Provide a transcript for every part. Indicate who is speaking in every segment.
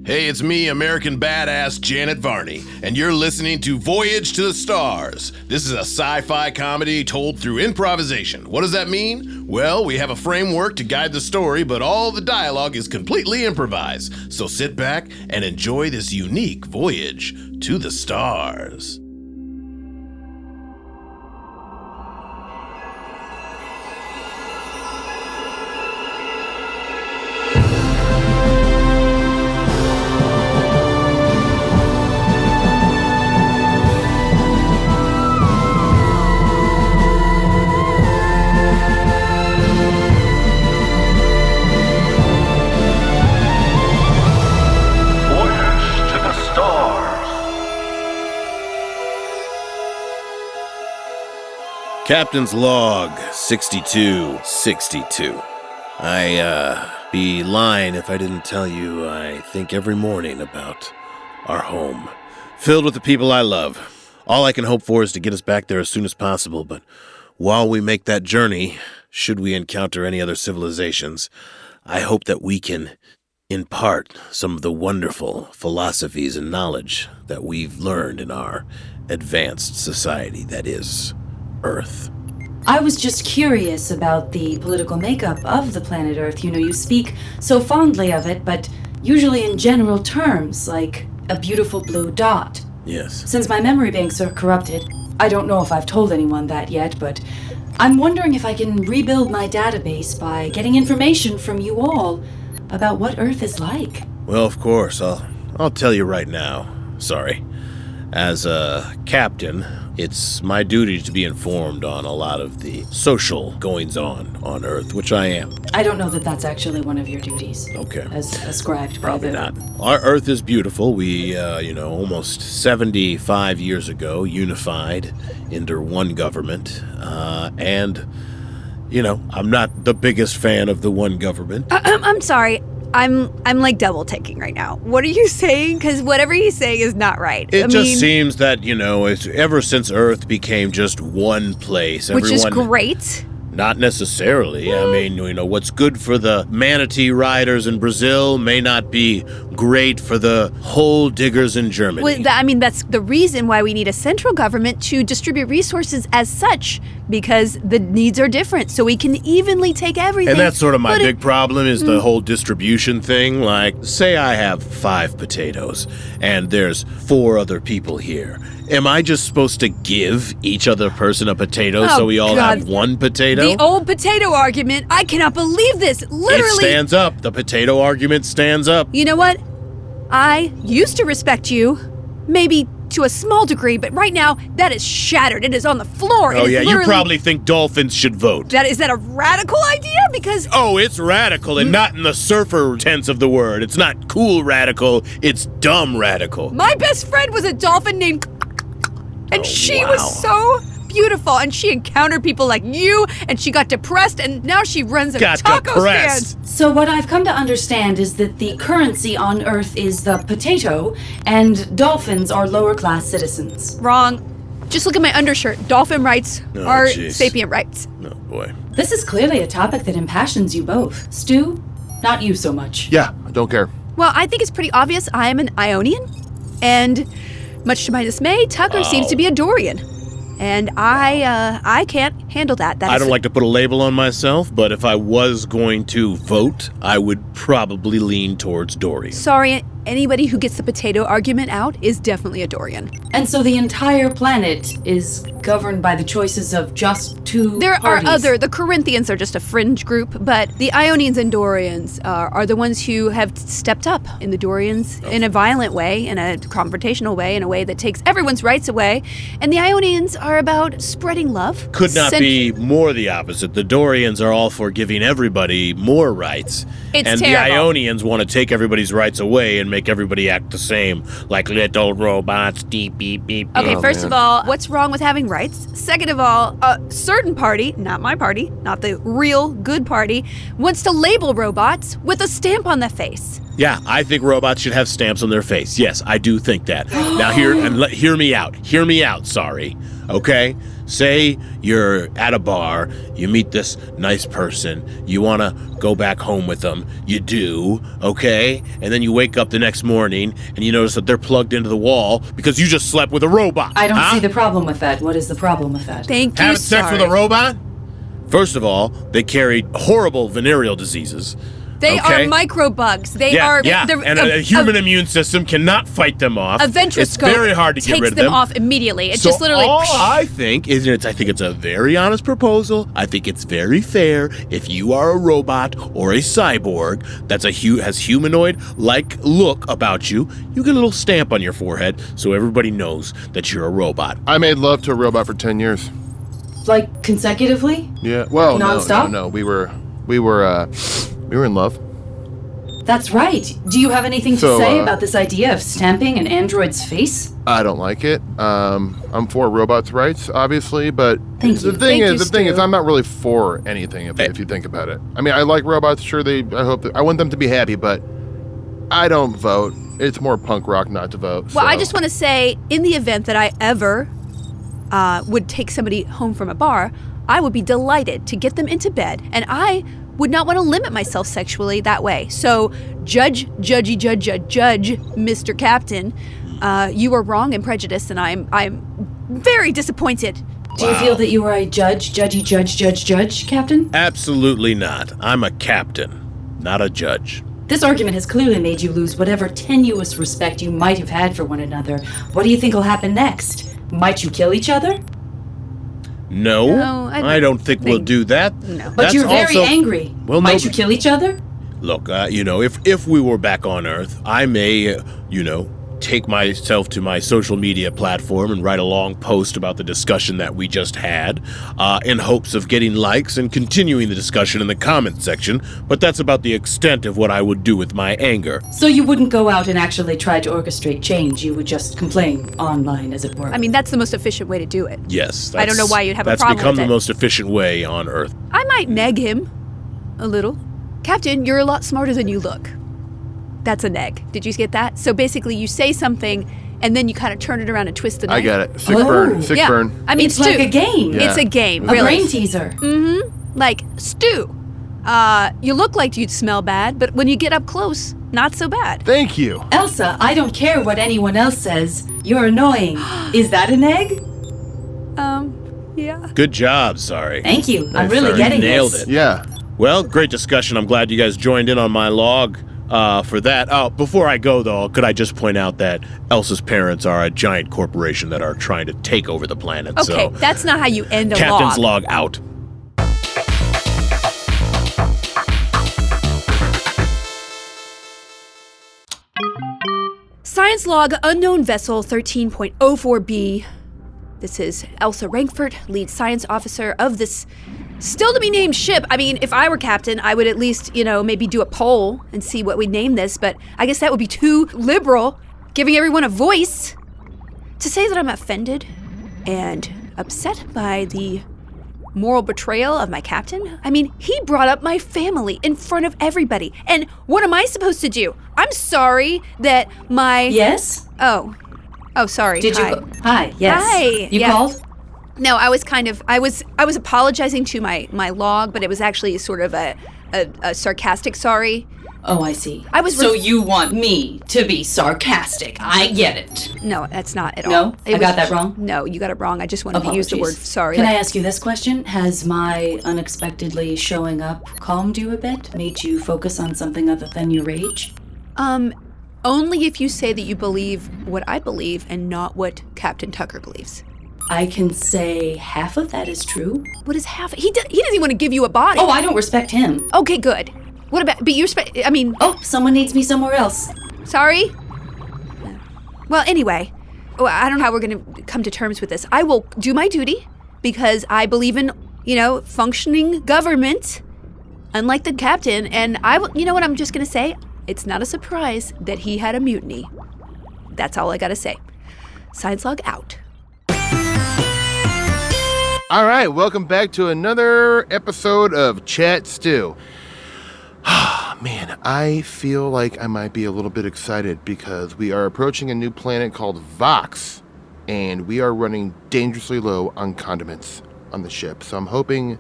Speaker 1: Hey, it's me, American badass Janet Varney, and you're listening to Voyage to the Stars. This is a sci-fi comedy told through improvisation. What does that mean? Well, we have a framework to guide the story, but all the dialogue is completely improvised. So sit back and enjoy this unique voyage to the stars. Captain's log 6262. I'd be lying if I didn't tell you I think every morning about our home, filled with the people I love. All I can hope for is to get us back there as soon as possible, but while we make that journey, should we encounter any other civilizations, I hope that we can impart some of the wonderful philosophies and knowledge that we've learned in our advanced society that is Earth.
Speaker 2: I was just curious about the political makeup of the planet Earth. You know, you speak so fondly of it, but usually in general terms, like a beautiful blue dot.
Speaker 1: Yes.
Speaker 2: Since my memory banks are corrupted, I don't know if I've told anyone that yet, but I'm wondering if I can rebuild my database by getting information from you all about what Earth is like.
Speaker 1: Well, of course, I'll tell you right now. Sorry. As a captain, it's my duty to be informed on a lot of the social goings-on Earth, which I am.
Speaker 2: I don't know that that's actually one of your duties.
Speaker 1: Okay.
Speaker 2: As ascribed by
Speaker 1: Probably not. Our Earth is beautiful. We, almost 75 years ago, unified under one government. I'm not the biggest fan of the one government.
Speaker 3: I'm sorry. I'm like double taking right now. What are you saying? Because whatever he's saying is not right.
Speaker 1: It just seems that, it's ever since Earth became just one place.
Speaker 3: Which is great.
Speaker 1: Not necessarily. I mean, what's good for the manatee riders in Brazil may not be great for the hole diggers in Germany.
Speaker 3: Well, that's the reason why we need a central government to distribute resources as such, because the needs are different, so we can evenly take everything.
Speaker 1: And that's sort of my big problem is the whole distribution thing. Like, say I have 5 potatoes, and there's 4 other people here. Am I just supposed to give each other person a potato so we all have one potato?
Speaker 3: The old potato argument. I cannot believe this. Literally.
Speaker 1: It stands up. The potato argument stands up.
Speaker 3: You know what? I used to respect you, maybe to a small degree, but right now, that is shattered. It is on the floor.
Speaker 1: Oh, yeah, you probably think dolphins should vote.
Speaker 3: Is that a radical idea? Because...
Speaker 1: Oh, it's radical, and not in the surfer sense of the word. It's not cool radical, it's dumb radical.
Speaker 3: My best friend was a dolphin named... And she was so beautiful, and she encountered people like you, and she got depressed, and now she runs a taco stand.
Speaker 2: So what I've come to understand is that the currency on Earth is the potato, and dolphins are lower-class citizens.
Speaker 3: Wrong. Just look at my undershirt. Dolphin rights are sapient rights.
Speaker 1: Oh, boy.
Speaker 2: This is clearly a topic that impassions you both. Stu, not you so much.
Speaker 4: Yeah, I don't care.
Speaker 3: Well, I think it's pretty obvious I am an Ionian, and... much to my dismay, Tucker seems to be a Dorian. And I can't handle that.
Speaker 1: I don't like to put a label on myself, but if I was going to vote, I would probably lean towards Dorian.
Speaker 3: Sorry, anybody who gets the potato argument out is definitely a Dorian.
Speaker 2: And so the entire planet is governed by the choices of just 2
Speaker 3: There
Speaker 2: parties.
Speaker 3: the Corinthians are just a fringe group, but the Ionians and Dorians are the ones who have stepped up in the Dorians in a violent way, in a confrontational way, in a way that takes everyone's rights away. And the Ionians are about spreading love.
Speaker 1: Could not be more the opposite. The Dorians are all for giving everybody more rights.
Speaker 3: It's
Speaker 1: terrible. The Ionians want to take everybody's rights away and make everybody act the same, like little robots, beep, beep, beep.
Speaker 3: Okay, first of all, what's wrong with having rights? Second of all, a certain party, not my party, not the real good party, wants to label robots with a stamp on the face.
Speaker 1: Yeah, I think robots should have stamps on their face. Yes, I do think that. Now hear me out. Hear me out, sorry. Okay? Say you're at a bar, you meet this nice person, you want to go back home with them, you do, okay? And then you wake up the next morning and you notice that they're plugged into the wall because you just slept with a robot.
Speaker 2: I don't see the problem with that. What is the problem with that?
Speaker 3: Thank you,
Speaker 1: Having sex with a robot? First of all, they carry horrible venereal diseases.
Speaker 3: They
Speaker 1: okay?
Speaker 3: are microbugs. They
Speaker 1: Yeah,
Speaker 3: are.
Speaker 1: and a human immune system cannot fight them off.
Speaker 3: A ventroscope
Speaker 1: It's very hard to get rid of them.
Speaker 3: takes them off immediately. It's
Speaker 1: So
Speaker 3: just literally.
Speaker 1: all I think is, I think it's a very honest proposal. I think it's very fair if you are a robot or a cyborg that's has humanoid-like look about you, you get a little stamp on your forehead so everybody knows that you're a robot.
Speaker 4: I made love to a robot for 10 years.
Speaker 2: Like consecutively?
Speaker 4: Yeah. Well,
Speaker 2: Non-stop?
Speaker 4: no. We were in love.
Speaker 2: That's right. Do you have anything to
Speaker 4: So,
Speaker 2: say about this idea of stamping an android's face?
Speaker 4: I don't like it. I'm for robots' rights, obviously, but
Speaker 2: Thank you.
Speaker 4: the thing
Speaker 2: Thank
Speaker 4: is,
Speaker 2: you,
Speaker 4: I'm not really for anything if you think about it. I mean, I like robots. Sure, I want them to be happy, but I don't vote. It's more punk rock not to vote.
Speaker 3: Well,
Speaker 4: so.
Speaker 3: I just want to say, in the event that I ever would take somebody home from a bar, I would be delighted to get them into bed, and I would not want to limit myself sexually that way. So, judge, Mr. Captain, you are wrong and prejudiced, and I'm very disappointed.
Speaker 2: Do you feel that you are a judge, Captain?
Speaker 1: Absolutely not. I'm a captain, not a judge.
Speaker 2: This argument has clearly made you lose whatever tenuous respect you might have had for one another. What do you think will happen next? Might you kill each other?
Speaker 1: No, I don't think we'll do that.
Speaker 3: No.
Speaker 2: But you're very angry.
Speaker 1: Well,
Speaker 2: Might you kill each other?
Speaker 1: Look, if we were back on Earth, I may, take myself to my social media platform and write a long post about the discussion that we just had, in hopes of getting likes and continuing the discussion in the comment section, but that's about the extent of what I would do with my anger.
Speaker 2: So you wouldn't go out and actually try to orchestrate change, you would just complain online, as it were.
Speaker 3: I mean, that's the most efficient way to do it.
Speaker 1: Yes,
Speaker 3: I don't know why you'd have a problem
Speaker 1: That's become
Speaker 3: with
Speaker 1: the
Speaker 3: it.
Speaker 1: most efficient way on Earth.
Speaker 3: I might neg him a little. Captain, you're a lot smarter than you look. That's a neg. Did you get that? So basically, you say something, and then you kind of turn it around and twist the knife.
Speaker 4: I get it. Sick burn. Sick
Speaker 3: yeah.
Speaker 4: burn.
Speaker 3: I mean,
Speaker 2: it's
Speaker 3: Stu.
Speaker 2: like a game.
Speaker 4: Yeah.
Speaker 3: It's a game,
Speaker 2: A
Speaker 3: really.
Speaker 2: brain teaser.
Speaker 3: Like, Stu, you look like you'd smell bad, but when you get up close, not so bad.
Speaker 4: Thank you.
Speaker 2: Elsa, I don't care what anyone else says. You're annoying. Is that an egg?
Speaker 3: Yeah.
Speaker 1: Good job, sorry.
Speaker 2: Thank you. I'm
Speaker 4: Thanks,
Speaker 2: really
Speaker 4: sorry.
Speaker 2: getting
Speaker 1: Nailed
Speaker 2: this.
Speaker 1: it.
Speaker 4: Yeah.
Speaker 1: Well, great discussion. I'm glad you guys joined in on my log for that. Oh, before I go, though, could I just point out that Elsa's parents are a giant corporation that are trying to take over the planet.
Speaker 3: Okay,
Speaker 1: so
Speaker 3: that's not how you end a
Speaker 1: Captain's
Speaker 3: log.
Speaker 1: log out.
Speaker 3: Science log unknown vessel 13.04b. This is Elsa Rankford, lead science officer of this still to be named ship. I mean, if I were captain, I would at least, maybe do a poll and see what we'd name this, but I guess that would be too liberal, giving everyone a voice. To say that I'm offended and upset by the moral betrayal of my captain? I mean, he brought up my family in front of everybody. And what am I supposed to do? I'm sorry that my...
Speaker 2: Yes?
Speaker 3: Oh, sorry.
Speaker 2: Did
Speaker 3: Hi.
Speaker 2: you... Hi, yes.
Speaker 3: Hi.
Speaker 2: You
Speaker 3: Yeah.
Speaker 2: called?
Speaker 3: No, I was apologizing to my log, but it was actually sort of a sarcastic sorry.
Speaker 2: Oh, I see.
Speaker 3: I was
Speaker 2: So
Speaker 3: ref-
Speaker 2: you want me to be sarcastic. I get it.
Speaker 3: No, that's not at all.
Speaker 2: No?
Speaker 3: It
Speaker 2: I got that wrong?
Speaker 3: No, you got it wrong. I just wanted to use the word
Speaker 2: Apologies.
Speaker 3: sorry.
Speaker 2: Can I ask you this question? Has my unexpectedly showing up calmed you a bit? Made you focus on something other than your rage?
Speaker 3: Only if you say that you believe what I believe and not what Captain Tucker believes.
Speaker 2: I can say half of that is true.
Speaker 3: What is half? He doesn't even want to give you a body.
Speaker 2: Oh, I don't respect him.
Speaker 3: Okay, good. What about? But you respect? I mean,
Speaker 2: Oh, someone needs me somewhere else.
Speaker 3: sorry. Well, anyway, I don't know how we're going to come to terms with this. I will do my duty because I believe in, functioning government, unlike the captain. And I will. You know what I'm just going to say? It's not a surprise that he had a mutiny. That's all I got to say. Science log out.
Speaker 4: All right, welcome back to another episode of Chat Stew. Man, I feel like I might be a little bit excited because we are approaching a new planet called Vox. and we are running dangerously low on condiments on the ship. So I'm hoping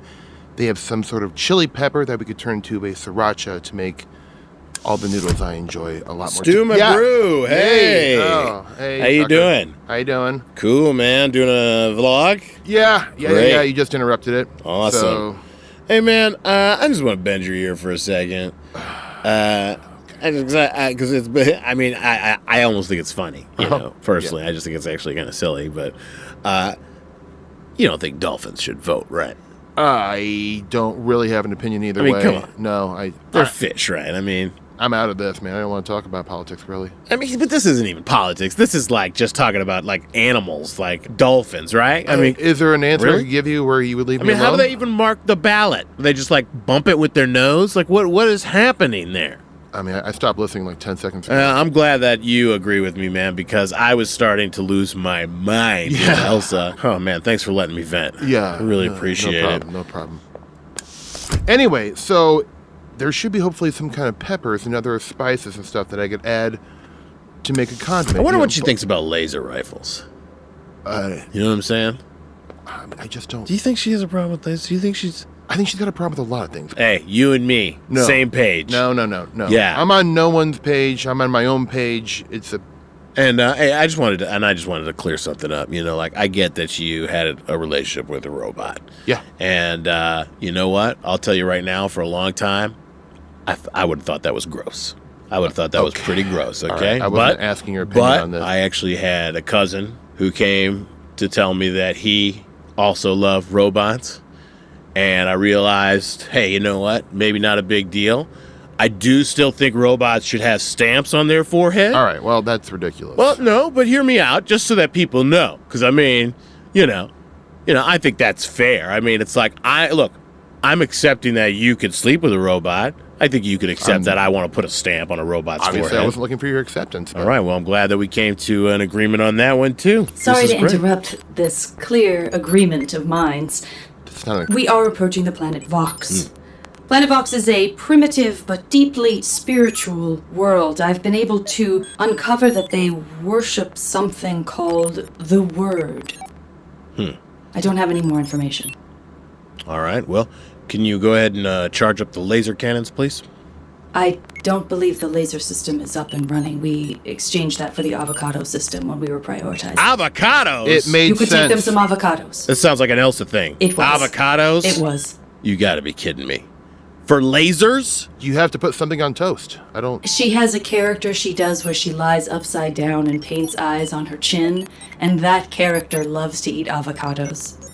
Speaker 4: they have some sort of chili pepper that we could turn into a sriracha to make all the noodles I enjoy a lot more.
Speaker 1: Stew my brew. Hey.
Speaker 4: Hey.
Speaker 1: How you doing?
Speaker 4: How you doing?
Speaker 1: Cool, man. Doing a vlog?
Speaker 4: Yeah. You just interrupted it.
Speaker 1: Awesome.
Speaker 4: So,
Speaker 1: hey, man, I just want to bend your ear for a second. Because I almost think it's funny, personally. I just think it's actually kind of silly, but you don't think dolphins should vote, right?
Speaker 4: I don't really have an opinion either way.
Speaker 1: Come on.
Speaker 4: No,
Speaker 1: they're fish, right?
Speaker 4: I'm out of this, man. I don't want to talk about politics, really.
Speaker 1: But this isn't even politics. This is like just talking about like animals, like dolphins, right?
Speaker 4: Is there an answer
Speaker 1: really?
Speaker 4: I could give you where you would leave me alone?
Speaker 1: How do they even mark the ballot? They just like bump it with their nose? Like what is happening there?
Speaker 4: I stopped listening like 10 seconds ago.
Speaker 1: I'm glad that you agree with me, man, because I was starting to lose my mind with Elsa. Oh, man, thanks for letting me vent.
Speaker 4: Yeah.
Speaker 1: I really appreciate it.
Speaker 4: No problem. Anyway, so there should be hopefully some kind of peppers and other spices and stuff that I could add to make a condiment.
Speaker 1: I wonder what she thinks about laser rifles. You know what I'm saying?
Speaker 4: I just don't.
Speaker 1: Do you think she has a problem with this? Do you think she's...
Speaker 4: I think she's got a problem with a lot of things.
Speaker 1: Hey, you and me, same page.
Speaker 4: No.
Speaker 1: Yeah.
Speaker 4: I'm on no one's page. I'm on my own page.
Speaker 1: And hey, I just wanted to clear something up. I get that you had a relationship with a robot.
Speaker 4: Yeah.
Speaker 1: And you know what? I'll tell you right now, for a long time, I would have thought that was gross. I would have thought that was pretty gross, okay?
Speaker 4: Right. I wasn't asking your opinion on this.
Speaker 1: But I actually had a cousin who came to tell me that he also loved robots. And I realized, hey, you know what? Maybe not a big deal. I do still think robots should have stamps on their forehead.
Speaker 4: All right, well, that's ridiculous.
Speaker 1: Well, no, but hear me out, just so that people know. Because, I think that's fair. It's like, I'm accepting that you could sleep with a robot. I think you could accept that I want to put a stamp on a robot's forehead.
Speaker 4: Obviously, I wasn't looking for your acceptance.
Speaker 1: All right, well, I'm glad that we came to an agreement on that one, too.
Speaker 2: Sorry to interrupt this clear agreement of minds. We are approaching the planet Vox. Planet Vox is a primitive but deeply spiritual world. I've been able to uncover that they worship something called the Word. I don't have any more information.
Speaker 1: All right, well, can you go ahead and charge up the laser cannons, please?
Speaker 2: I don't believe the laser system is up and running. We exchanged that for the avocado system when we were prioritizing.
Speaker 1: Avocados?
Speaker 4: It made sense.
Speaker 2: You could take them some avocados.
Speaker 1: This sounds like an Elsa thing.
Speaker 2: It was.
Speaker 1: Avocados?
Speaker 2: It was.
Speaker 1: You gotta be kidding me. For lasers?
Speaker 4: You have to put something on toast.
Speaker 2: She has a character she does where she lies upside down and paints eyes on her chin, and that character loves to eat avocados.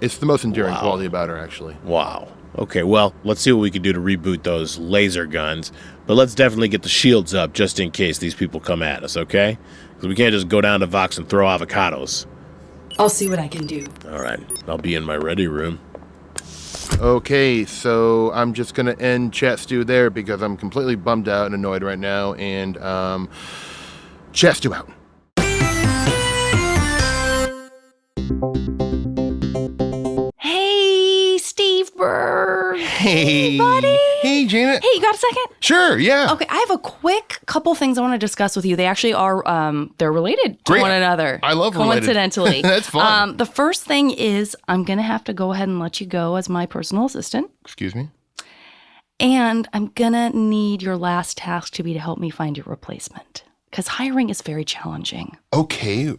Speaker 4: It's the most endearing quality about her, actually.
Speaker 1: Wow. Okay, well, let's see what we can do to reboot those laser guns, but let's definitely get the shields up just in case these people come at us, okay? Because we can't just go down to Vox and throw avocados.
Speaker 2: I'll see what I can do.
Speaker 1: All right, I'll be in my ready room.
Speaker 4: Okay, so I'm just going to end Chat Stew there because I'm completely bummed out and annoyed right now, and Chat Stew out.
Speaker 5: Hey, Steve Berg.
Speaker 4: Hey,
Speaker 5: buddy.
Speaker 4: Hey, Janet.
Speaker 5: Hey, you got a second?
Speaker 4: Sure, yeah.
Speaker 5: Okay, I have a quick couple things I want to discuss with you. They actually are, they're related to one another.
Speaker 4: I love related.
Speaker 5: Coincidentally.
Speaker 4: That's fun.
Speaker 5: The first thing is I'm going to have to go ahead and let you go as my personal assistant.
Speaker 4: Excuse me?
Speaker 5: And I'm going to need your last task to be to help me find your replacement. Because hiring is very challenging.
Speaker 4: Okay,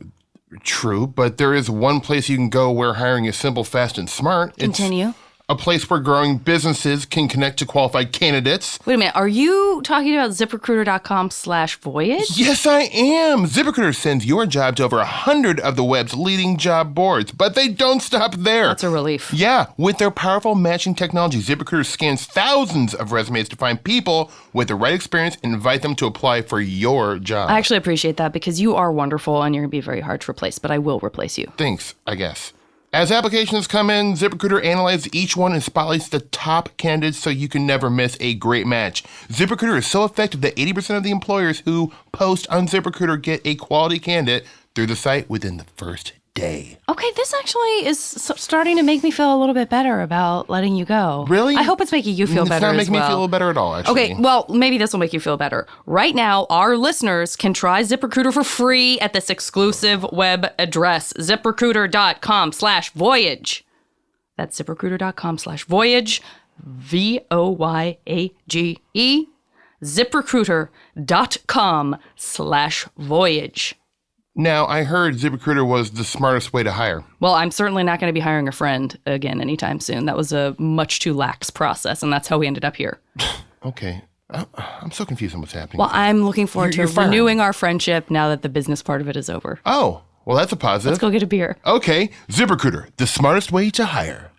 Speaker 4: true, but there is one place you can go where hiring is simple, fast, and smart.
Speaker 5: Continue.
Speaker 4: A place where growing businesses can connect to qualified candidates.
Speaker 5: Wait a minute. Are you talking about ZipRecruiter.com/voyage?
Speaker 4: Yes, I am. ZipRecruiter sends your job to over 100 of the web's leading job boards, but they don't stop there.
Speaker 5: That's a relief.
Speaker 4: Yeah, with their powerful matching technology, ZipRecruiter scans thousands of resumes to find people with the right experience and invite them to apply for your job.
Speaker 5: I actually appreciate that because you are wonderful and you're going to be very hard to replace, but I will replace you.
Speaker 4: Thanks, I guess. As applications come in, ZipRecruiter analyzes each one and spotlights the top candidates so you can never miss a great match. ZipRecruiter is so effective that 80% of the employers who post on ZipRecruiter get a quality candidate through the site within the first day.
Speaker 5: Okay, this actually is starting to make me feel a little bit better about letting you go.
Speaker 4: Really?
Speaker 5: I hope it's making you feel better as well.
Speaker 4: It's not making me feel better at all, actually.
Speaker 5: Okay, well, maybe this will make you feel better. Right now, our listeners can try ZipRecruiter for free at this exclusive web address, ziprecruiter.com/voyage. That's ziprecruiter.com/voyage, VOYAGE, ziprecruiter.com/voyage.
Speaker 4: Now, I heard ZipRecruiter was the smartest way to hire.
Speaker 5: Well, I'm certainly not going to be hiring a friend again anytime soon. That was a much too lax process, and that's how we ended up here.
Speaker 4: Okay. I'm so confused on what's happening.
Speaker 5: Well, I'm looking forward
Speaker 4: You're
Speaker 5: to
Speaker 4: firing.
Speaker 5: renewing our friendship now that the business part of it is over.
Speaker 4: Oh, well, that's a positive.
Speaker 5: Let's go get a beer.
Speaker 4: Okay, ZipRecruiter, the smartest way to hire.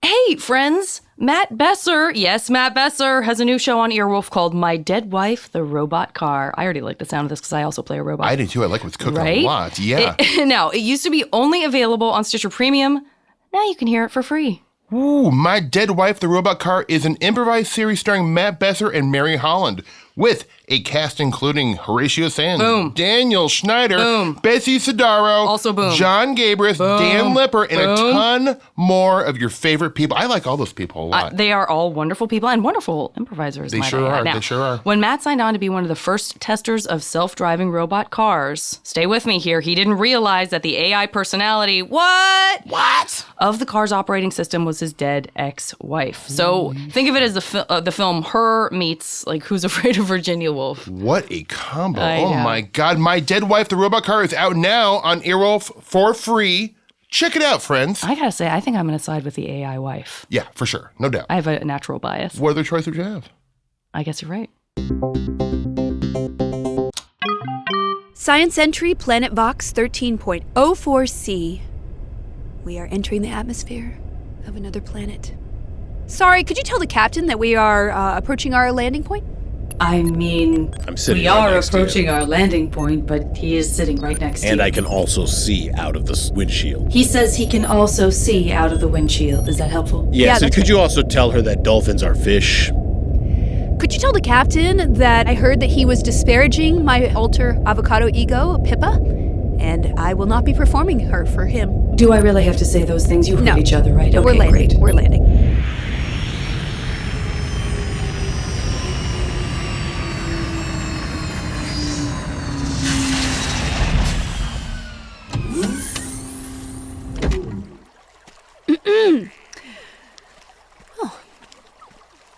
Speaker 5: Hey, friends! Matt Besser, yes, Matt Besser, has a new show on Earwolf called My Dead Wife, the Robot Car. I already like the sound of this because I also play a robot.
Speaker 4: I do too. I like what's cooking
Speaker 5: Right?
Speaker 4: a lot. Yeah.
Speaker 5: Now, it used to be only available on Stitcher Premium. Now you can hear it for free.
Speaker 4: Ooh, My Dead Wife, the Robot Car is an improvised series starring Matt Besser and Mary Holland, with a cast including Horatio Sands,
Speaker 5: Boom.
Speaker 4: Daniel Schneider,
Speaker 5: Boom.
Speaker 4: Betsy Sidaro,
Speaker 5: Also boom.
Speaker 4: John Gabris,
Speaker 5: Boom.
Speaker 4: Dan Lipper, and a
Speaker 5: Boom.
Speaker 4: ton more of your favorite people. I like all those people a lot.
Speaker 5: They are all wonderful people and wonderful improvisers.
Speaker 4: They
Speaker 5: might
Speaker 4: sure
Speaker 5: I add.
Speaker 4: are.
Speaker 5: Now,
Speaker 4: They sure are.
Speaker 5: When Matt signed on to be one of the first testers of self-driving robot cars, stay with me here, he didn't realize that the AI personality, what? Of the car's operating system was his dead ex-wife. So think of it as the film Her meets, like, Who's Afraid of Virginia Woolf.
Speaker 4: What a combo.
Speaker 5: I
Speaker 4: Oh
Speaker 5: know.
Speaker 4: my God. My Dead Wife, the Robot Car is out now on Earwolf for free. Check it out, friends.
Speaker 5: I gotta say, I think I'm gonna side with the AI wife.
Speaker 4: Yeah, for sure. No doubt.
Speaker 5: I have a natural bias.
Speaker 4: What other choice would you have?
Speaker 5: I guess you're right.
Speaker 3: Science entry Planet Vox 13.04c. We are entering the atmosphere of another planet. Sorry, could you tell the captain that we are approaching our landing point?
Speaker 2: I mean,
Speaker 1: I'm sitting
Speaker 2: we
Speaker 1: right
Speaker 2: are
Speaker 1: next to you.
Speaker 2: approaching our landing point, but he is sitting right next to you.
Speaker 1: And I can also see out of the windshield.
Speaker 2: He says he can also see out of the windshield. Is that helpful?
Speaker 1: Yes,
Speaker 3: Yeah,
Speaker 1: and
Speaker 3: that's
Speaker 1: could you also tell her that dolphins are fish?
Speaker 3: Could you tell the captain that I heard that he was disparaging my alter avocado ego, Pippa? And I will not be performing her for him.
Speaker 2: Do I really have to say those things? You heard
Speaker 3: No.
Speaker 2: each other, right? Okay,
Speaker 3: We're landing.
Speaker 2: great.
Speaker 3: We're landing.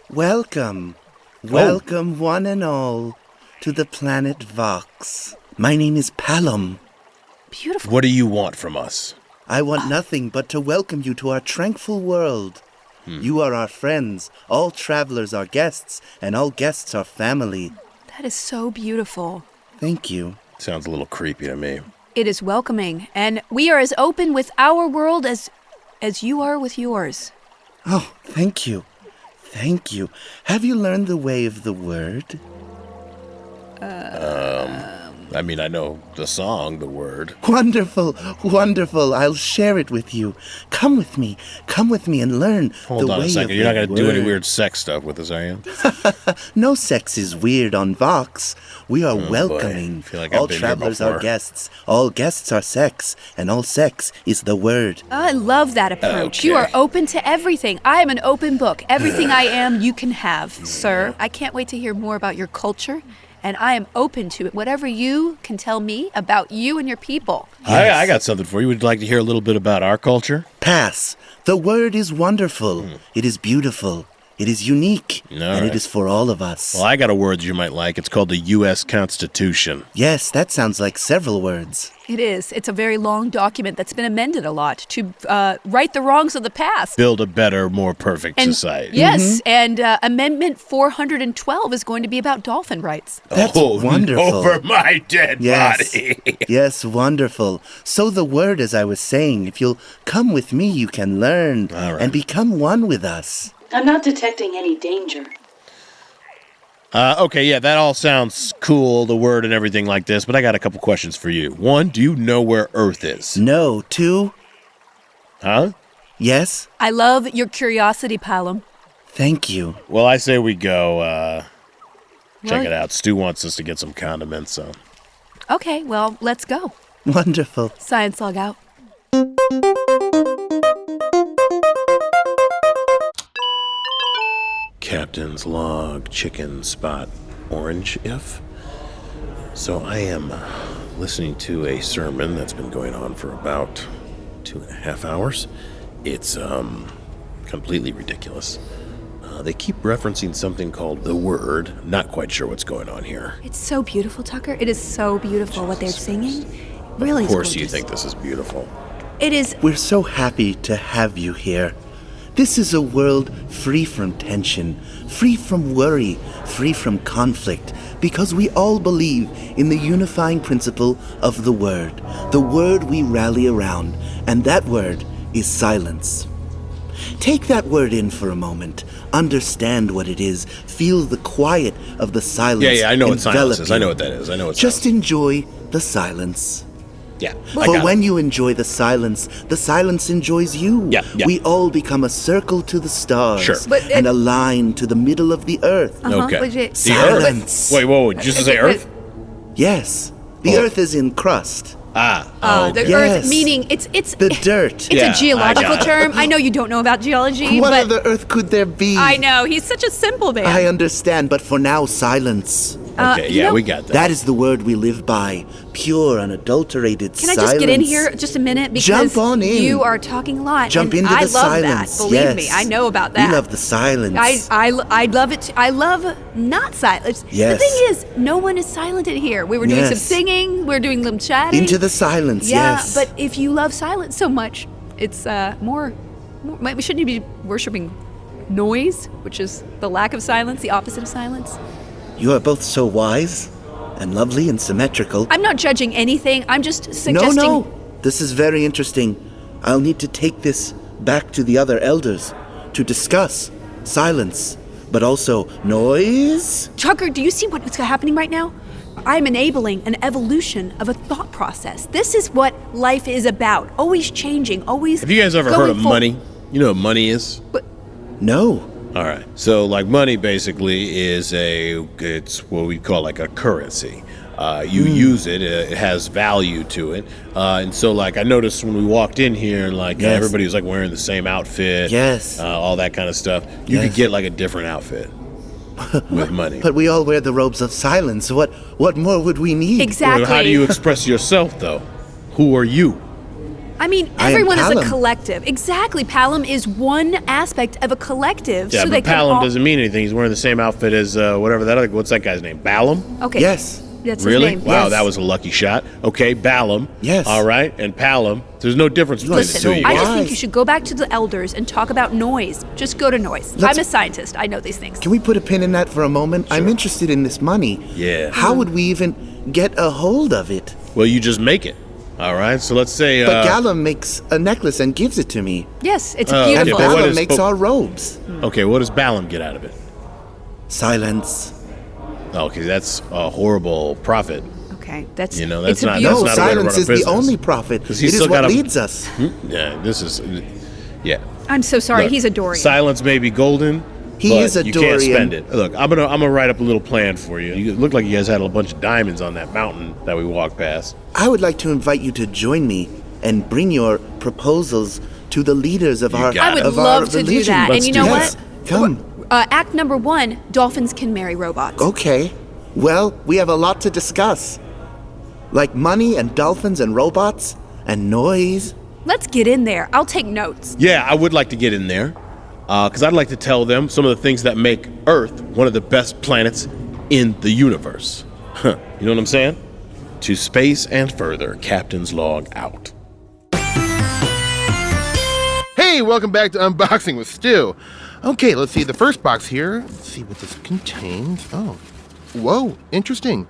Speaker 6: Welcome, welcome one and all to the planet Vox. My name is Palom.
Speaker 3: Beautiful.
Speaker 1: What do you want from us?
Speaker 6: I want nothing but to welcome you to our tranquil world. You are our friends, all travelers are guests, and all guests are family.
Speaker 3: That is so beautiful.
Speaker 6: Thank you.
Speaker 1: Sounds a little creepy to me.
Speaker 3: It is welcoming, and we are as open with our world as you are with yours.
Speaker 6: Oh, thank you. Thank you. Have you learned the way of the word?
Speaker 1: I mean, I know the song, the word.
Speaker 6: Wonderful, wonderful. I'll share it with you. Come with me and learn
Speaker 1: Hold
Speaker 6: the
Speaker 1: on
Speaker 6: way
Speaker 1: a second.
Speaker 6: of
Speaker 1: You're not
Speaker 6: the
Speaker 1: going to do any
Speaker 6: word.
Speaker 1: weird sex stuff with us, are you?
Speaker 6: No sex is weird on Vox. We are welcoming.
Speaker 1: I feel like I've
Speaker 6: all
Speaker 1: been here
Speaker 6: travelers are
Speaker 1: before.
Speaker 6: guests. All guests are sex, and all sex is the word.
Speaker 3: I love that approach.
Speaker 1: Okay.
Speaker 3: You are open to everything. I am an open book. Everything I am, you can have, sir. I can't wait to hear more about your culture, and I am open to it. Whatever you can tell me about you and your people.
Speaker 1: I got something for you. Would you like to hear a little bit about our culture?
Speaker 6: Pass. The word is wonderful. It is beautiful. It is unique.
Speaker 1: All
Speaker 6: and
Speaker 1: right.
Speaker 6: it is for all of us.
Speaker 1: Well, I got a word you might like. It's called the U.S. Constitution.
Speaker 6: Yes, that sounds like several words.
Speaker 3: It is. It's a very long document that's been amended a lot to right the wrongs of the past.
Speaker 1: Build a better, more perfect
Speaker 3: And
Speaker 1: society.
Speaker 3: yes, and Amendment 412 is going to be about dolphin rights.
Speaker 6: That's
Speaker 1: Oh,
Speaker 6: wonderful.
Speaker 1: Over my dead
Speaker 6: Yes.
Speaker 1: body.
Speaker 6: Yes, wonderful. So the word, as I was saying, if you'll come with me, you can learn
Speaker 1: All right.
Speaker 6: and become one with us.
Speaker 2: I'm not detecting any danger.
Speaker 1: Okay, yeah, that all sounds cool, the word and everything like this, but I got a couple questions for you. One, do you know where Earth is?
Speaker 6: No, two,
Speaker 1: Huh?
Speaker 6: yes,
Speaker 3: I love your curiosity, Palom.
Speaker 6: thank you.
Speaker 1: Well, I say we go, check
Speaker 3: Well-
Speaker 1: it out. Stu wants us to get some condiments, so.
Speaker 3: Okay, well, let's go.
Speaker 6: Wonderful.
Speaker 3: Science log out.
Speaker 1: Captain's log, chicken spot, orange if. So I am listening to a sermon that's been going on for about 2.5 hours. It's completely ridiculous. They keep referencing something called the Word. Not quite sure what's going on here.
Speaker 3: It's so beautiful, Tucker. It is so beautiful what they're singing. Really,
Speaker 1: Of course
Speaker 3: gorgeous.
Speaker 1: you think this is beautiful.
Speaker 3: It is.
Speaker 6: We're so happy to have you here. This is a world free from tension, free from worry, free from conflict, because we all believe in the unifying principle of the word we rally around, and that word is silence. Take that word in for a moment. Understand what it is. Feel the quiet of the silence.
Speaker 1: Yeah, I know what silence
Speaker 6: envelop
Speaker 1: is.
Speaker 6: you.
Speaker 1: I know what that is. I know what
Speaker 6: Just
Speaker 1: silence
Speaker 6: enjoy the silence.
Speaker 1: Yeah.
Speaker 6: For when you enjoy the silence enjoys you.
Speaker 1: Yeah.
Speaker 6: We all become a circle to the stars.
Speaker 1: Sure.
Speaker 3: But
Speaker 6: and a line to the middle of the earth.
Speaker 1: Okay.
Speaker 3: But it-
Speaker 1: The Earth?
Speaker 6: Silence.
Speaker 1: Wait, whoa, just to say Earth?
Speaker 6: Yes. The earth is in crust.
Speaker 3: The
Speaker 6: Yes.
Speaker 3: earth, meaning it's
Speaker 6: The dirt.
Speaker 3: It's
Speaker 1: Yeah,
Speaker 3: a geological
Speaker 1: I got it.
Speaker 3: term. I know you don't know about geology,
Speaker 6: What
Speaker 3: but
Speaker 6: other earth could there be?
Speaker 3: I know he's such a simple man.
Speaker 6: I understand, but for now, silence.
Speaker 1: Okay,
Speaker 3: you
Speaker 1: yeah,
Speaker 3: know-
Speaker 1: we got that.
Speaker 6: That is the word we live by. Pure, unadulterated
Speaker 3: Can I
Speaker 6: silence.
Speaker 3: just get in here just a minute? Because
Speaker 6: Jump on in.
Speaker 3: You are talking a lot.
Speaker 6: Jump
Speaker 3: and
Speaker 6: into
Speaker 3: I
Speaker 6: the
Speaker 3: love
Speaker 6: silence.
Speaker 3: that. Believe
Speaker 6: yes.
Speaker 3: me, I know about that.
Speaker 6: We love the silence.
Speaker 3: I love it. I love not silence.
Speaker 6: Yes.
Speaker 3: The thing is, no one is silent in here. We were doing some
Speaker 6: Yes.
Speaker 3: singing. We're doing some chatting.
Speaker 6: Into the silence,
Speaker 3: Yeah,
Speaker 6: yes.
Speaker 3: but if you love silence so much, it's more. Shouldn't you be worshiping noise, which is the lack of silence, the opposite of silence?
Speaker 6: You are both so wise and lovely and symmetrical.
Speaker 3: I'm not judging anything. I'm just suggesting.
Speaker 6: No. This is very interesting. I'll need to take this back to the other elders to discuss silence, but also noise.
Speaker 3: Tucker, do you see what's happening right now? I'm enabling an evolution of a thought process. This is what life is about. Always changing, always.
Speaker 1: Have you guys ever heard of money? You know what money is?
Speaker 6: No.
Speaker 1: All right. So, like, money basically is it's what we call like a currency. You use it, it has value to it. And so, like, I noticed when we walked in here, like,
Speaker 6: Yes.
Speaker 1: everybody was, like, wearing the same outfit.
Speaker 6: Yes.
Speaker 1: All that kind of stuff. You could
Speaker 6: Yes.
Speaker 1: get, like, a different outfit with money.
Speaker 6: But we all wear the robes of silence. What more would we need?
Speaker 3: Exactly.
Speaker 1: Well, how do you express yourself, though? Who are you?
Speaker 3: I mean,
Speaker 6: I am
Speaker 3: everyone is a
Speaker 6: Palom.
Speaker 3: collective. Exactly. Palom is one aspect of a collective.
Speaker 1: Yeah,
Speaker 3: so they
Speaker 1: but
Speaker 3: can
Speaker 1: Palom
Speaker 3: all...
Speaker 1: doesn't mean anything. He's wearing the same outfit as whatever that other. What's that guy's name? Balum?
Speaker 3: Okay.
Speaker 6: Yes.
Speaker 3: That's
Speaker 1: Really?
Speaker 3: his name.
Speaker 1: Wow,
Speaker 3: Yes.
Speaker 1: that was a lucky shot. Okay, Balum.
Speaker 6: Yes.
Speaker 1: All right, and Palom. There's no difference between
Speaker 3: Listen,
Speaker 1: the two of you.
Speaker 3: I just
Speaker 6: Wise.
Speaker 3: think you should go back to the elders and talk about noise. Just go to noise.
Speaker 6: Let's-
Speaker 3: I'm a scientist. I know these things.
Speaker 6: Can we put a pin in that for a moment? I'm interested in this money.
Speaker 1: Yeah.
Speaker 6: How would we even get a hold of it?
Speaker 1: Well, you just make it. All right, so let's say.
Speaker 6: But Gallum makes a necklace and gives it to me.
Speaker 3: Yes, it's
Speaker 1: okay,
Speaker 3: beautiful.
Speaker 1: but what
Speaker 6: Gallum
Speaker 1: is-
Speaker 6: makes
Speaker 1: but-
Speaker 6: our robes.
Speaker 1: Okay, what does Balum get out of it?
Speaker 6: Silence.
Speaker 1: Okay, that's a horrible profit.
Speaker 3: Okay, that's
Speaker 1: You know, that's
Speaker 3: it's a
Speaker 1: not-
Speaker 3: beautiful.
Speaker 6: No,
Speaker 1: that's not a way to
Speaker 6: silence
Speaker 1: run a
Speaker 6: is the
Speaker 1: business.
Speaker 6: only profit. It
Speaker 1: 'Cause he's
Speaker 6: is
Speaker 1: still
Speaker 6: what
Speaker 1: got a-
Speaker 6: leads us.
Speaker 1: Yeah, this is. Yeah.
Speaker 3: I'm so sorry.
Speaker 1: Look,
Speaker 3: He's a Dorian.
Speaker 1: Silence may be golden.
Speaker 6: He
Speaker 1: but
Speaker 6: is a
Speaker 1: you can't
Speaker 6: Dorian.
Speaker 1: spend it. Look, I'm gonna write up a little plan for you. You look like you guys had a bunch of diamonds on that mountain that we walked past.
Speaker 6: I would like to invite you to join me and bring your proposals to the leaders of our
Speaker 1: got
Speaker 3: I would
Speaker 1: it.
Speaker 6: of our
Speaker 3: love to do
Speaker 6: religion.
Speaker 3: that.
Speaker 1: Let's
Speaker 3: And you know
Speaker 1: do
Speaker 3: what?
Speaker 1: that.
Speaker 6: Come.
Speaker 3: Act number 1: dolphins can marry robots.
Speaker 6: Okay. Well, we have a lot to discuss. Like money and dolphins and robots and noise.
Speaker 3: Let's get in there. I'll take notes.
Speaker 1: Yeah, I would like to get in there, because I'd like to tell them some of the things that make Earth one of the best planets in the universe. Huh. You know what I'm saying? To space and further, Captain's log out.
Speaker 4: Hey, welcome back to Unboxing with Stew. Okay, let's see the first box here. Let's see what this contains. Oh, whoa, interesting.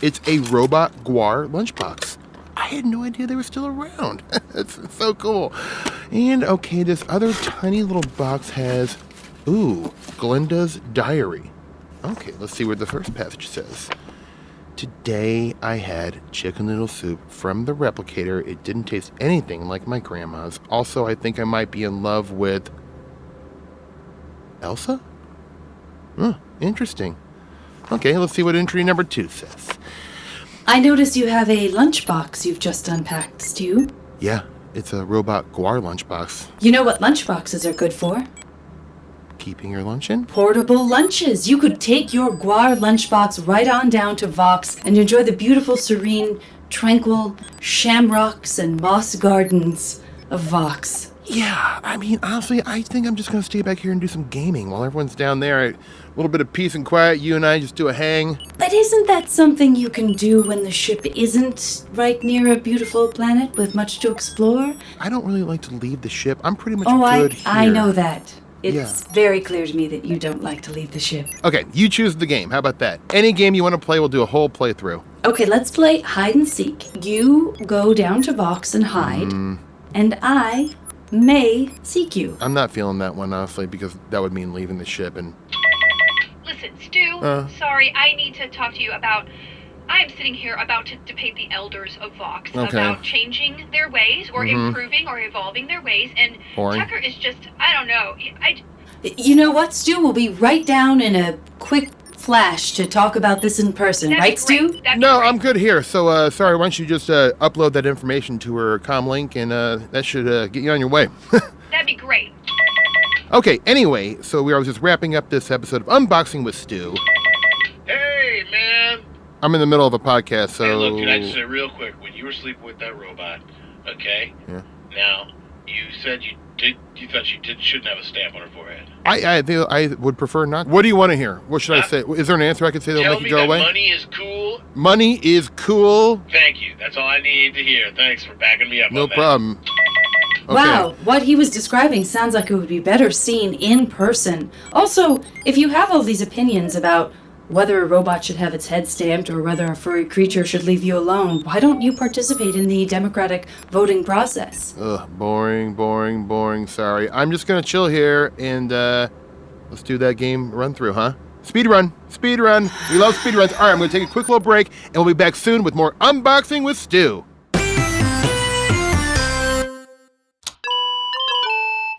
Speaker 4: It's a robot guar lunchbox. I had no idea they were still around. That's so cool. And okay, this other tiny little box has, Glenda's diary. Okay, let's see what the first passage says. Today I had chicken noodle soup from the replicator. It didn't taste anything like my grandma's. Also, I think I might be in love with Elsa? Interesting. Okay, let's see what entry number 2 says.
Speaker 2: I notice you have a lunchbox you've just unpacked, Stew.
Speaker 4: Yeah, it's a robot guar lunchbox.
Speaker 2: You know what lunchboxes are good for?
Speaker 4: Keeping your lunch in?
Speaker 2: Portable lunches. You could take your guar lunchbox right on down to Vox and enjoy the beautiful, serene, tranquil shamrocks and moss gardens of Vox.
Speaker 4: Yeah, I mean, honestly, I think I'm just going to stay back here and do some gaming while everyone's down there. A little bit of peace and quiet, you and I just do a hang.
Speaker 2: But isn't that something you can do when the ship isn't right near a beautiful planet with much to explore?
Speaker 4: I don't really like to leave the ship. I'm pretty much
Speaker 2: Oh,
Speaker 4: good here.
Speaker 2: I know that. It's
Speaker 4: Yeah.
Speaker 2: very clear to me that you don't like to leave the ship.
Speaker 4: Okay, you choose the game. How about that? Any game you want to play, we'll do a whole playthrough.
Speaker 2: Okay, let's play hide and seek. You go down to Vox and hide, and I may seek you.
Speaker 4: I'm not feeling that one, honestly, because that would mean leaving the ship and...
Speaker 7: Listen, Stu, sorry, I need to talk to you about... I'm sitting here about to debate the elders of Vox about changing their ways or improving or evolving their ways, and
Speaker 4: Boring.
Speaker 7: Tucker is just, I don't know,
Speaker 2: You know what, Stu? We'll be right down in a quick flash to talk about this in person,
Speaker 7: that'd
Speaker 2: right,
Speaker 7: be great.
Speaker 2: Stu?
Speaker 7: That'd be
Speaker 4: No,
Speaker 7: great.
Speaker 4: I'm good here. So, sorry, why don't you just upload that information to her comm link, and that should get you on your way.
Speaker 7: That'd be great.
Speaker 4: Okay, anyway, so we are just wrapping up this episode of Unboxing with Stu.
Speaker 8: Hey, man.
Speaker 4: I'm in the middle of a podcast, so...
Speaker 8: Hey, look, can I just say real quick, when you were sleeping with that robot, okay?
Speaker 4: Yeah.
Speaker 8: Now, you said you thought she shouldn't have a stamp on her forehead.
Speaker 4: I would prefer not. What do you want to hear? What should I say? Is there an answer I could say that'll
Speaker 8: Tell
Speaker 4: make
Speaker 8: me
Speaker 4: you go
Speaker 8: that
Speaker 4: away?
Speaker 8: money is cool.
Speaker 4: Money is cool.
Speaker 8: Thank you. That's all I need to hear. Thanks for backing me up
Speaker 4: No
Speaker 8: on that.
Speaker 4: problem. Okay.
Speaker 2: Wow, what he was describing sounds like it would be better seen in person. Also, if you have all these opinions about whether a robot should have its head stamped or whether a furry creature should leave you alone, why don't you participate in the democratic voting process?
Speaker 4: Ugh, boring. Sorry. I'm just going to chill here and let's do that game run through, huh? Speed run. We love speed runs. All right, I'm going to take a quick little break and we'll be back soon with more Unboxing with Stu.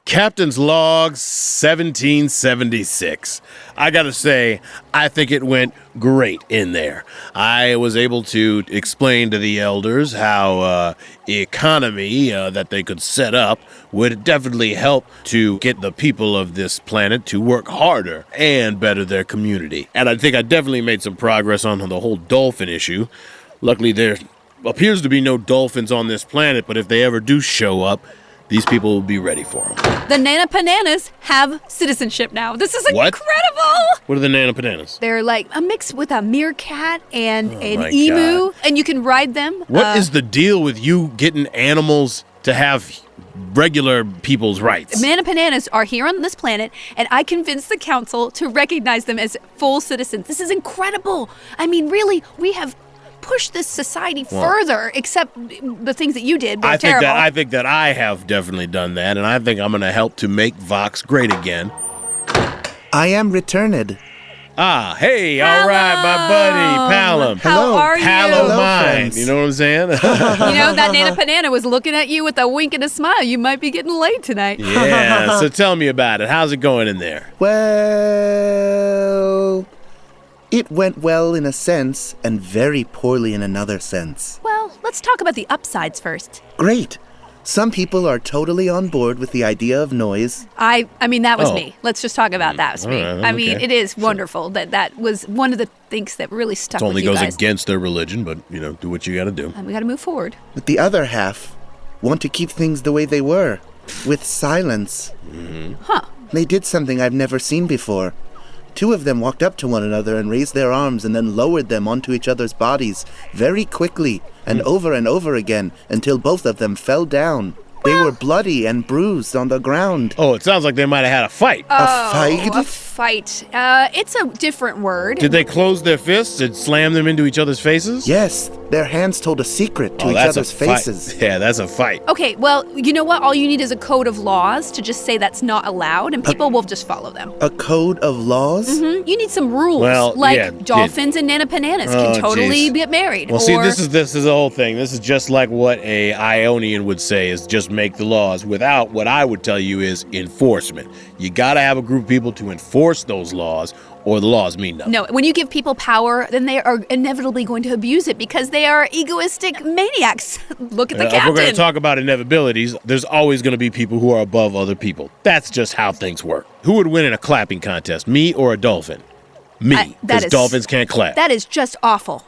Speaker 1: Captain's Log 1776. I gotta say, I think it went great in there. I was able to explain to the elders how economy that they could set up would definitely help to get the people of this planet to work harder and better their community. And I think I definitely made some progress on the whole dolphin issue. Luckily, there appears to be no dolphins on this planet, but if they ever do show up, these people will be ready for them.
Speaker 3: The Nana Bananas have citizenship now. This is
Speaker 1: What?
Speaker 3: incredible.
Speaker 1: What are the Nana Bananas?
Speaker 3: They're like a mix with a meerkat and an
Speaker 1: my
Speaker 3: emu,
Speaker 1: God.
Speaker 3: and you can ride them.
Speaker 1: What is the deal with you getting animals to have regular people's rights?
Speaker 3: Nana Bananas are here on this planet, and I convinced the council to recognize them as full citizens. This is incredible. I mean, really, we have pushed this society further, except the things that you did were terrible.
Speaker 1: I think that I have definitely done that, and I think I'm going to help to make Vox great again.
Speaker 6: I am returned.
Speaker 1: Ah, hey, all right, my buddy, Palom.
Speaker 3: How
Speaker 6: Hello.
Speaker 3: are you?
Speaker 1: Palom mine,
Speaker 6: friends.
Speaker 1: you know what I'm saying?
Speaker 3: You know, that Nana Banana was looking at you with a wink and a smile. You might be getting laid tonight.
Speaker 1: Yeah, so tell me about it. How's it going in there?
Speaker 6: Well, it went well in a sense and very poorly in another sense.
Speaker 3: Well, let's talk about the upsides first.
Speaker 6: Great. Some people are totally on board with the idea of noise.
Speaker 3: I mean, that was
Speaker 1: Oh.
Speaker 3: me. Let's just talk about that was me.
Speaker 1: All right,
Speaker 3: I mean,
Speaker 1: okay.
Speaker 3: it is wonderful that was one of the things that really stuck
Speaker 1: It only
Speaker 3: with you
Speaker 1: goes
Speaker 3: guys.
Speaker 1: against their religion, but, do what you got to do.
Speaker 3: And we got to move forward.
Speaker 6: But the other half want to keep things the way they were, with silence.
Speaker 3: Huh.
Speaker 6: They did something I've never seen before. Two of them walked up to one another and raised their arms and then lowered them onto each other's bodies very quickly and over again until both of them fell down. They were bloody and bruised on the ground.
Speaker 1: Oh, it sounds like they might have had a fight.
Speaker 6: A fight?
Speaker 3: A fight. It's a different word.
Speaker 1: Did they close their fists and slam them into each other's faces?
Speaker 6: Yes, their hands told a secret to
Speaker 1: Oh,
Speaker 6: each
Speaker 1: that's
Speaker 6: other's
Speaker 1: a fight.
Speaker 6: faces.
Speaker 1: Yeah, that's a fight.
Speaker 3: Okay, well, you know what? All you need is a code of laws to just say that's not allowed, and people will just follow them.
Speaker 6: A code of laws?
Speaker 3: You need some rules,
Speaker 1: Well,
Speaker 3: like
Speaker 1: yeah,
Speaker 3: dolphins and Nana Bananas
Speaker 1: Oh,
Speaker 3: can totally
Speaker 1: jeez.
Speaker 3: get married.
Speaker 1: Well,
Speaker 3: or,
Speaker 1: see, this is the whole thing. This is just like what a Ionian would say: is just make the laws. Without what I would tell you is enforcement. You got to have a group of people to enforce those laws, or the laws mean nothing.
Speaker 3: No, when you give people power, then they are inevitably going to abuse it because they are egoistic maniacs. Look at the captain.
Speaker 1: If we're going to talk about inevitabilities, there's always going to be people who are above other people. That's just how things work. Who would win in a clapping contest, me or a dolphin? Me, because dolphins can't clap.
Speaker 3: That is just awful.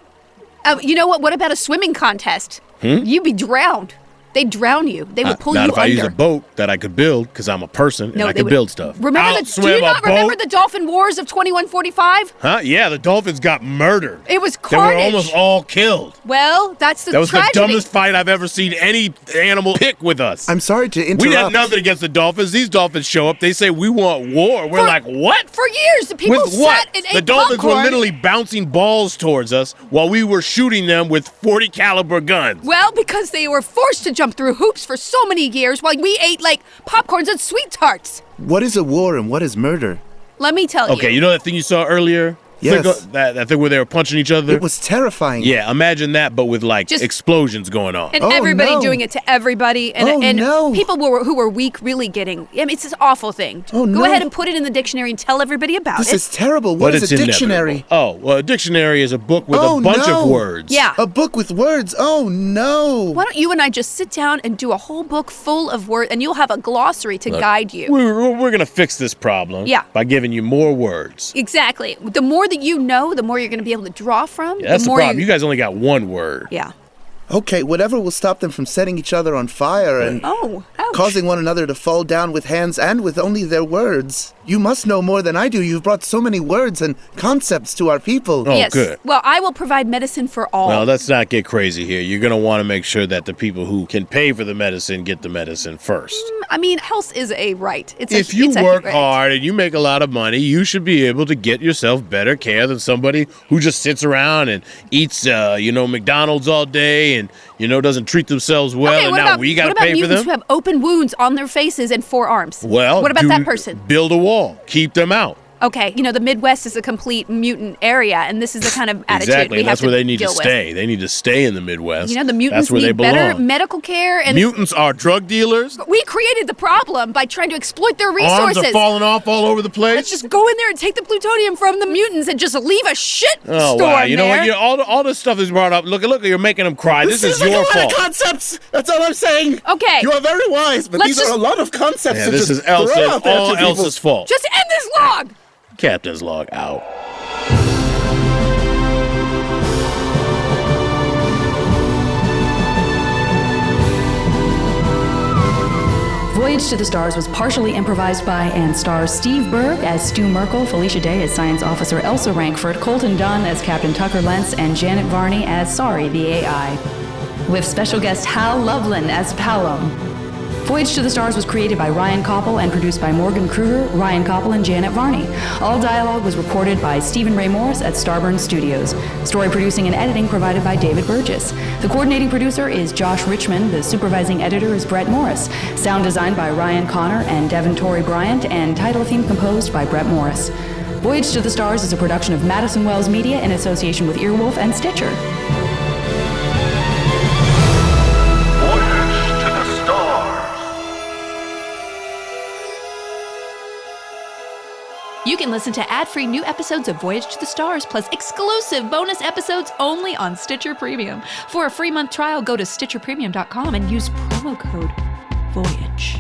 Speaker 3: You know what? What about a swimming contest? You'd be drowned. They'd drown you. They would pull you under.
Speaker 1: Not if I use a boat that I could build, because I'm a person and I can build stuff.
Speaker 3: Do you not remember the Dolphin Wars of 2145?
Speaker 1: Huh? Yeah, the dolphins got murdered.
Speaker 3: It was carnage.
Speaker 1: They were almost all killed.
Speaker 3: Well, that's the
Speaker 1: That was
Speaker 3: tragedy.
Speaker 1: the dumbest fight I've ever seen any animal pick with us.
Speaker 6: I'm sorry to interrupt.
Speaker 1: We had nothing against the dolphins. These dolphins show up. They say, we want war. We're like, what?
Speaker 3: For years, the people
Speaker 1: with what?
Speaker 3: sat and ate
Speaker 1: The dolphins
Speaker 3: popcorn.
Speaker 1: were literally bouncing balls towards us while we were shooting them with .40 caliber guns.
Speaker 3: Well, because they were forced to jump through hoops for so many years while we ate, like, popcorns and sweet tarts.
Speaker 6: What is a war and what is murder?
Speaker 3: Let me tell you.
Speaker 1: Okay, you know that thing you saw earlier?
Speaker 6: Yes.
Speaker 1: That thing where they were punching each other?
Speaker 6: It was terrifying.
Speaker 1: Yeah, imagine that, but with, like,
Speaker 3: Just-
Speaker 1: explosions going on.
Speaker 3: And everybody
Speaker 6: no.
Speaker 3: doing it to everybody. And,
Speaker 6: Oh,
Speaker 3: and
Speaker 6: no.
Speaker 3: people who were weak really getting... I mean, it's this awful thing.
Speaker 6: Oh,
Speaker 3: Go
Speaker 6: no.
Speaker 3: ahead and put it in the dictionary and tell everybody about
Speaker 6: This
Speaker 3: it.
Speaker 6: is terrible.
Speaker 1: But
Speaker 6: What is
Speaker 1: it's
Speaker 6: a dictionary?
Speaker 1: inevitable. Oh, well, a dictionary is a book with
Speaker 6: Oh,
Speaker 1: a bunch
Speaker 6: no.
Speaker 1: of words.
Speaker 3: Yeah.
Speaker 6: A book with words. Oh, no.
Speaker 3: Why don't you and I just sit down and do a whole book full of words, and you'll have a glossary to guide you.
Speaker 1: We're going to fix this problem by giving you more words.
Speaker 3: Exactly. The more that you know, the more you're going to be able to draw from.
Speaker 1: Yeah, that's the
Speaker 3: more
Speaker 1: problem. You guys only got one word.
Speaker 3: Yeah.
Speaker 6: Okay, whatever will stop them from setting each other on fire and
Speaker 3: Oh, ouch.
Speaker 6: causing one another to fall down with hands and with only their words. You must know more than I do. You've brought so many words and concepts to our people.
Speaker 1: Oh,
Speaker 3: yes.
Speaker 1: good.
Speaker 3: Well, I will provide medicine for all.
Speaker 1: Well, let's not get crazy here. You're going to want to make sure that the people who can pay for the medicine get the medicine first.
Speaker 3: I mean, health is a right.
Speaker 1: If you work
Speaker 3: right.
Speaker 1: hard and you make a lot of money, you should be able to get yourself better care than somebody who just sits around and eats, McDonald's all day and, doesn't treat themselves well,
Speaker 3: Okay,
Speaker 1: and
Speaker 3: what
Speaker 1: now
Speaker 3: about,
Speaker 1: we got
Speaker 3: what
Speaker 1: to
Speaker 3: about
Speaker 1: pay for
Speaker 3: mutants
Speaker 1: them?
Speaker 3: who have open wounds on their faces and 4 arms?
Speaker 1: Well,
Speaker 3: what about that person?
Speaker 1: Build a wall. Keep them out.
Speaker 3: Okay, the Midwest is a complete mutant area, and this is the kind of attitude
Speaker 1: Exactly,
Speaker 3: we
Speaker 1: and
Speaker 3: have
Speaker 1: that's where they need to
Speaker 3: deal with.
Speaker 1: stay. They need to stay in the Midwest.
Speaker 3: The mutants
Speaker 1: that's where
Speaker 3: need
Speaker 1: they
Speaker 3: better
Speaker 1: belong.
Speaker 3: medical care, and
Speaker 1: Mutants are drug dealers.
Speaker 3: we created the problem by trying to exploit their
Speaker 1: Arms
Speaker 3: resources.
Speaker 1: are falling off all over the place.
Speaker 3: Let's just go in there and take the plutonium from the mutants and just leave a shit
Speaker 1: Oh,
Speaker 3: store
Speaker 1: wow. You know
Speaker 3: there.
Speaker 1: what? All this stuff is brought up. Look, you're making them cry. This is
Speaker 6: like
Speaker 1: your
Speaker 6: a lot
Speaker 1: fault.
Speaker 6: of concepts. That's all I'm saying.
Speaker 3: Okay.
Speaker 6: You are very wise, but
Speaker 3: Let's
Speaker 6: these are a lot of concepts.
Speaker 1: Yeah,
Speaker 6: to
Speaker 1: this
Speaker 6: just
Speaker 1: is Elsa.
Speaker 6: throw out there
Speaker 1: All
Speaker 6: to people.
Speaker 1: Elsa's fault.
Speaker 3: Just end this log.
Speaker 1: Captain's log out.
Speaker 2: Voyage to the Stars was partially improvised by and stars Steve Berg as Stu Merkel, Felicia Day as Science Officer Elsa Rankford, Colton Dunn as Captain Tucker Lentz, and Janet Varney as Sorry, the AI. With special guest Hal Lublin as Palom. Voyage to the Stars was created by Ryan Copple and produced by Morgan Kruger, Ryan Copple, and Janet Varney. All dialogue was recorded by Stephen Ray Morris at Starburns Studios. Story producing and editing provided by David Burgis. The coordinating producer is Josh Richmond. The supervising editor is Brett Morris. Sound design by Ryan Connor and Devin Torey-Bryant, and title theme composed by Brett Morris. Voyage to the Stars is a production of Madison Wells Media in association with Earwolf and Stitcher.
Speaker 9: Voyage to the Stars.
Speaker 3: You can listen to ad-free new episodes of Voyage to the Stars, plus exclusive bonus episodes only on Stitcher Premium. For a free month trial, go to StitcherPremium.com and use promo code VOYAGE.